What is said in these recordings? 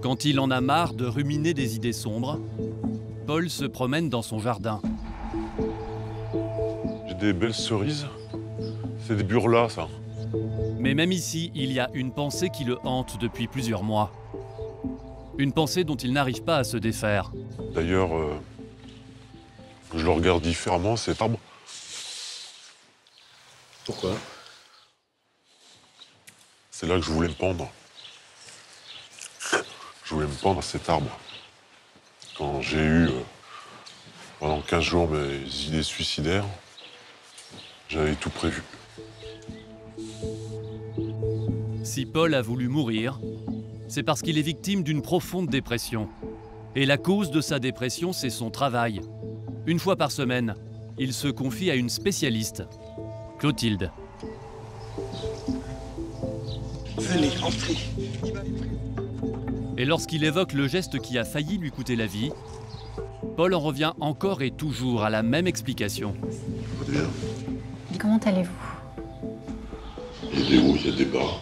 Quand il en a marre de ruminer des idées sombres, Paul se promène dans son jardin. J'ai des belles cerises. C'est des burlas, ça. Mais même ici, il y a une pensée qui le hante depuis plusieurs mois. Une pensée dont il n'arrive pas à se défaire. D'ailleurs, je le regarde différemment, cet arbre. Pourquoi? C'est là que je voulais me pendre. Je voulais me pendre à cet arbre. Quand j'ai eu, pendant 15 jours, mes idées suicidaires, j'avais tout prévu. Si Paul a voulu mourir, c'est parce qu'il est victime d'une profonde dépression. Et la cause de sa dépression, c'est son travail. Une fois par semaine, il se confie à une spécialiste, Clotilde. Venez, entrez. Et lorsqu'il évoque le geste qui a failli lui coûter la vie, Paul en revient encore et toujours à la même explication. Comment allez-vous? Il y a des hauts, il y a des bas.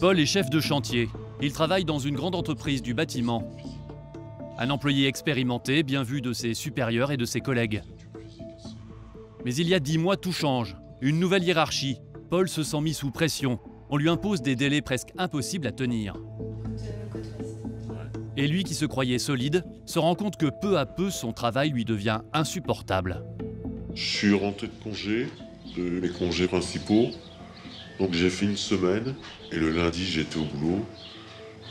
Paul est chef de chantier. Il travaille dans une grande entreprise du bâtiment. Un employé expérimenté, bien vu de ses supérieurs et de ses collègues. Mais il y a 10 mois, tout change. Une nouvelle hiérarchie. Paul se sent mis sous pression. On lui impose des délais presque impossibles à tenir. Et lui qui se croyait solide, se rend compte que peu à peu, son travail lui devient insupportable. Je suis rentré de congé, de mes congés principaux. Donc j'ai fait une semaine, et le lundi, j'étais au boulot.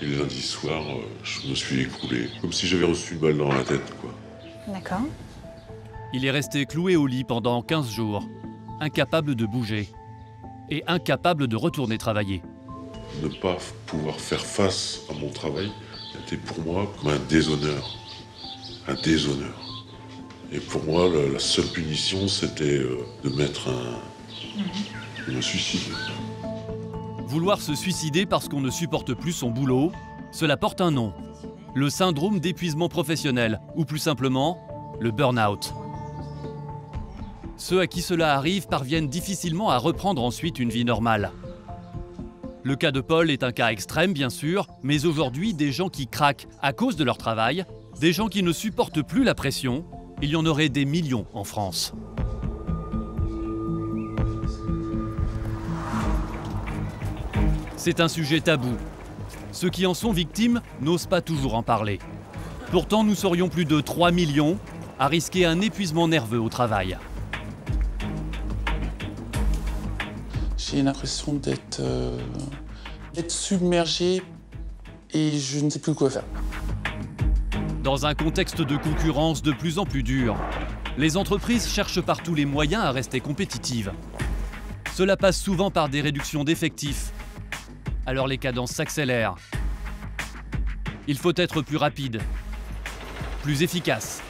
Et le lundi soir, je me suis écroulé, comme si j'avais reçu une balle dans la tête, quoi. D'accord. Il est resté cloué au lit pendant 15 jours, incapable de bouger et incapable de retourner travailler. Ne pas pouvoir faire face à mon travail était pour moi comme un déshonneur. Un déshonneur. Et pour moi, la seule punition, c'était de mettre de me suicider. Vouloir se suicider parce qu'on ne supporte plus son boulot, cela porte un nom. Le syndrome d'épuisement professionnel, ou plus simplement, le burn-out. Ceux à qui cela arrive parviennent difficilement à reprendre ensuite une vie normale. Le cas de Paul est un cas extrême, bien sûr, mais aujourd'hui, des gens qui craquent à cause de leur travail, des gens qui ne supportent plus la pression, il y en aurait des millions en France. C'est un sujet tabou. Ceux qui en sont victimes n'osent pas toujours en parler. Pourtant, nous serions plus de 3 millions à risquer un épuisement nerveux au travail. J'ai l'impression d'être submergé et je ne sais plus quoi faire. Dans un contexte de concurrence de plus en plus dur, les entreprises cherchent partout les moyens à rester compétitives. Cela passe souvent par des réductions d'effectifs. Alors les cadences s'accélèrent. Il faut être plus rapide, plus efficace,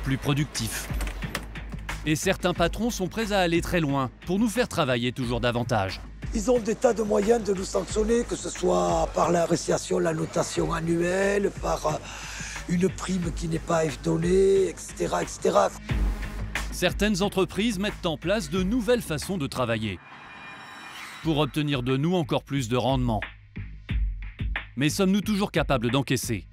plus productif. Et certains patrons sont prêts à aller très loin pour nous faire travailler toujours davantage. Ils ont des tas de moyens de nous sanctionner, que ce soit par l'appréciation, la notation annuelle, par une prime qui n'est pas donnée, etc., etc. Certaines entreprises mettent en place de nouvelles façons de travailler pour obtenir de nous encore plus de rendement. Mais sommes-nous toujours capables d'encaisser ?